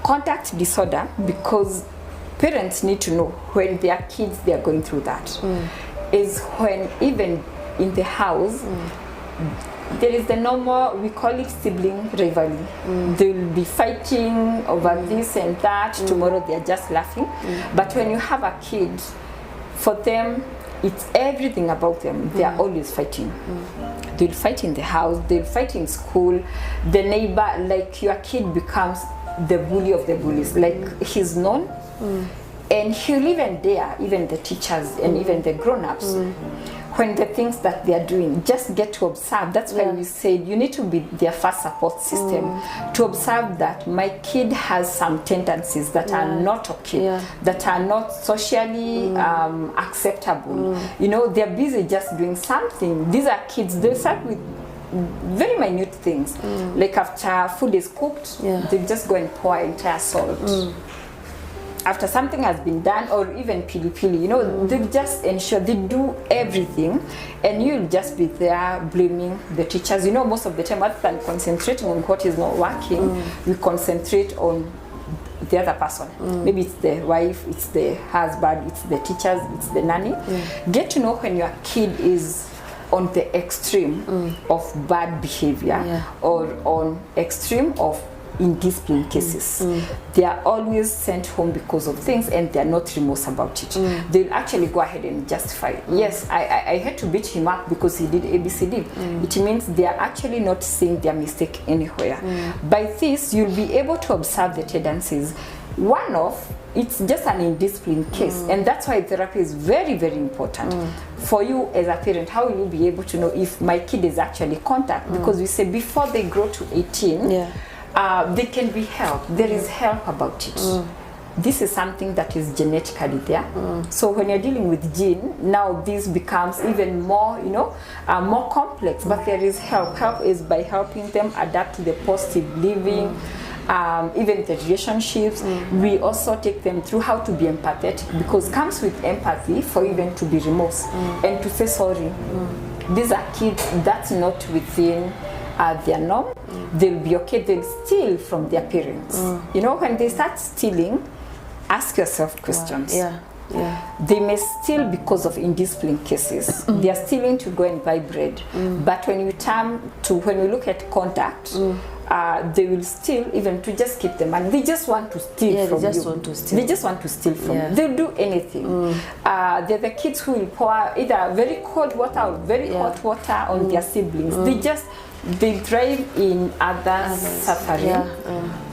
contact disorder, because parents need to know when their kids they are going through that, is when even in the house there is the normal, we call it sibling rivalry. They will be fighting over this and that. Tomorrow they are just laughing. But when you have a kid, for them it's everything about them. They are always fighting. They'll fight in the house, they'll fight in school, the neighbor, like your kid becomes the bully of the bullies, like he's known, and he'll even dare even the teachers and even the grown-ups when the things that they are doing, just get to observe. That's why we said you need to be their first support system, to observe that my kid has some tendencies that are not okay, that are not socially acceptable. You know, they're busy just doing something. These are kids, they start with very minute things, like after food is cooked, they just go and pour entire salt. After something has been done, or even pili, you know, they just ensure they do everything, and you'll just be there blaming the teachers. You know, most of the time, rather than concentrating on what is not working, we concentrate on the other person. Maybe it's the wife, it's the husband, it's the teachers, it's the nanny. Get to know when your kid is on the extreme of bad behavior, or on extreme of indiscipline cases. They are always sent home because of things, and they are not remorse about it. They'll actually go ahead and justify, yes, I had to beat him up because he did ABCD. It means they are actually not seeing their mistake anywhere. By this, you'll be able to observe the tendencies. One of it's just an indiscipline case, and that's why therapy is very, very important for you as a parent. How will you be able to know if my kid is actually contact? Because we say before they grow to 18, they can be helped. There is help about it. This is something that is genetically there. So when you're dealing with gene, now this becomes even more, you know, more complex. But there is help. Help is by helping them adapt to the positive living, even the relationships. We also take them through how to be empathetic, because it comes with empathy for even to be remorse and to say sorry. These are kids that's not within their norm. They'll be okay, they'll steal from their parents. You know, when they start stealing, ask yourself questions. They may steal because of indiscipline cases. They are stealing to go and buy bread. But when you turn to, when we look at contact, they will steal even to just keep the money. They just want to steal from you. They just want to steal from you. They'll do anything. They're the kids who will pour either very cold water or very hot water on their siblings. They thrive in others' suffering.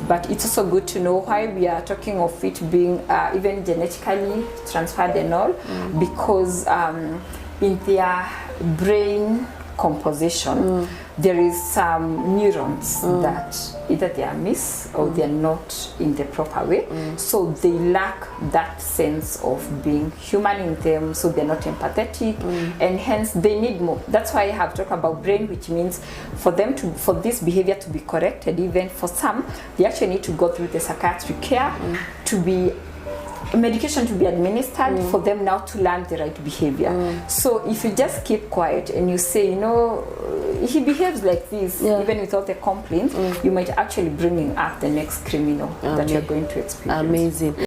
But it's also good to know why we are talking of it being even genetically transferred and all, because in their brain composition, there is some neurons that either they are miss or they are not in the proper way. So they lack that sense of being human in them, so they're not empathetic, and hence they need more. That's why I have talked about brain, which means for them to, for this behavior to be corrected, even for some, they actually need to go through the psychiatric care, to be medication to be administered for them now to learn the right behavior. So if you just keep quiet and you say, you know, he behaves like this, even without a complaint, you might actually bring up the next criminal that you're going to experience. Amazing.